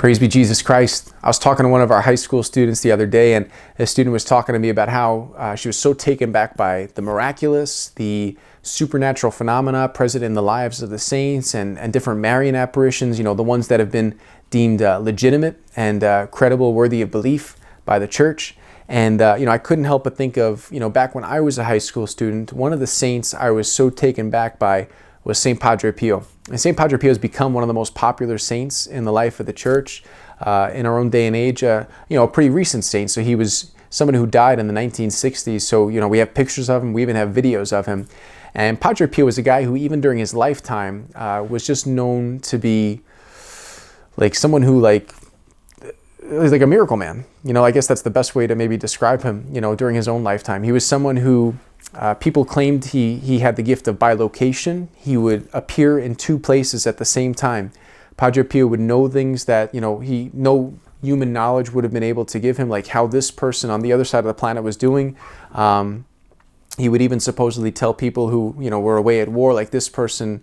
Praise be Jesus Christ. I was talking to one of our high school students the other day, and a student was talking to me about how she was so taken back by the miraculous, the supernatural phenomena present in the lives of the saints, and different Marian apparitions, the ones that have been deemed legitimate and credible, worthy of belief by the church. And, I couldn't help but think of, back when I was a high school student, one of the saints I was so taken back by was St. Padre Pio. And St. Padre Pio has become one of the most popular saints in the life of the church in our own day and age, a pretty recent saint. So he was someone who died in the 1960s. So, we have pictures of him. We even have videos of him. And Padre Pio was a guy who even during his lifetime was just known to be like someone who was like a miracle man. I guess that's the best way to maybe describe him, during his own lifetime. He was someone who people claimed he had the gift of bilocation. He would appear in two places at the same time. Padre Pio would know things that, no human knowledge would have been able to give him, like how this person on the other side of the planet was doing. He would even supposedly tell people who, were away at war, like this person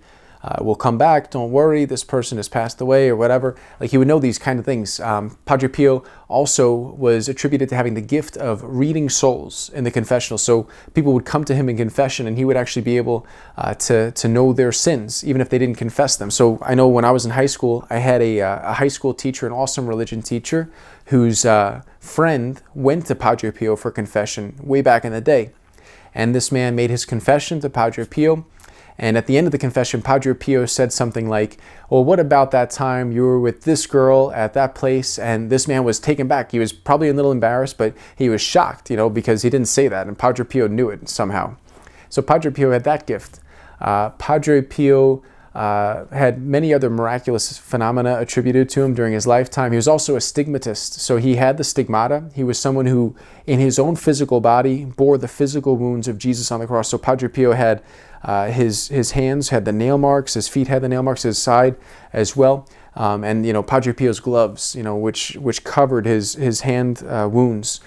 will come back, don't worry, this person has passed away or whatever. Like he would know these kind of things. Padre Pio also was attributed to having the gift of reading souls in the confessional. So people would come to him in confession and he would actually be able to know their sins, even if they didn't confess them. So I know when I was in high school, I had a high school teacher, an awesome religion teacher, whose friend went to Padre Pio for confession way back in the day. And this man made his confession to Padre Pio. And at the end of the confession, Padre Pio said something like, well, what about that time you were with this girl at that place? And this man was taken back. He was probably a little embarrassed, but he was shocked, because he didn't say that. And Padre Pio knew it somehow. So Padre Pio had that gift. Padre Pio had many other miraculous phenomena attributed to him during his lifetime. He was also a stigmatist. So he had the stigmata. He was someone who, in his own physical body, bore the physical wounds of Jesus on the cross. So Padre Pio had his hands had the nail marks, his feet had the nail marks, his side as well. And Padre Pio's gloves, which covered his hand wounds,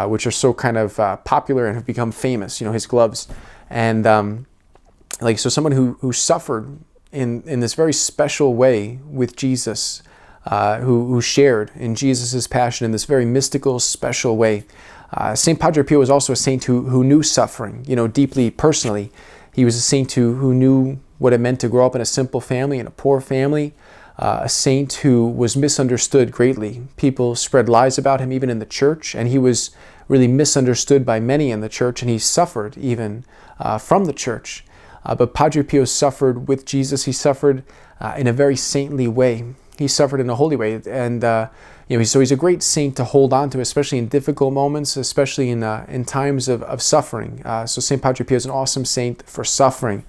which are so kind of popular and have become famous, his gloves. And so someone who suffered in this very special way with Jesus, who shared in Jesus' passion in this very mystical, special way. St. Padre Pio was also a saint who knew suffering, deeply personally. He was a saint who knew what it meant to grow up in a simple family, in a poor family. A saint who was misunderstood greatly. People spread lies about him even in the church, and he was really misunderstood by many in the church, and he suffered even from the church. But Padre Pio suffered with Jesus. He suffered in a very saintly way. He suffered in a holy way. And so he's a great saint to hold on to, especially in difficult moments, especially in times of suffering. So St. Padre Pio is an awesome saint for suffering.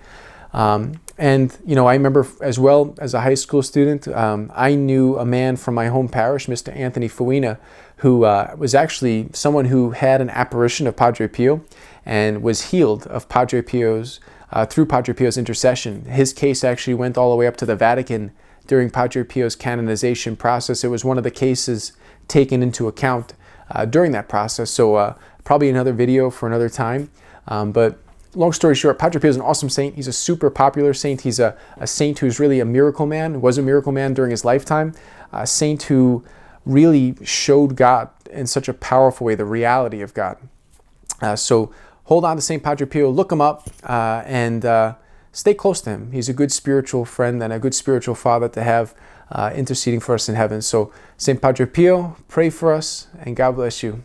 And I remember as well as a high school student, I knew a man from my home parish, Mr. Anthony Fuina, who was actually someone who had an apparition of Padre Pio and was healed of Padre Pio's through Padre Pio's intercession. His case actually went all the way up to the Vatican during Padre Pio's canonization process. It was one of the cases taken into account during that process. So probably another video for another time. But long story short, Padre Pio is an awesome saint. He's a super popular saint. He's a saint who's really a miracle man, was a miracle man during his lifetime. A saint who really showed God in such a powerful way, the reality of God. So hold on to St. Padre Pio, look him up, and stay close to him. He's a good spiritual friend and a good spiritual father to have interceding for us in heaven. So St. Padre Pio, pray for us, and God bless you.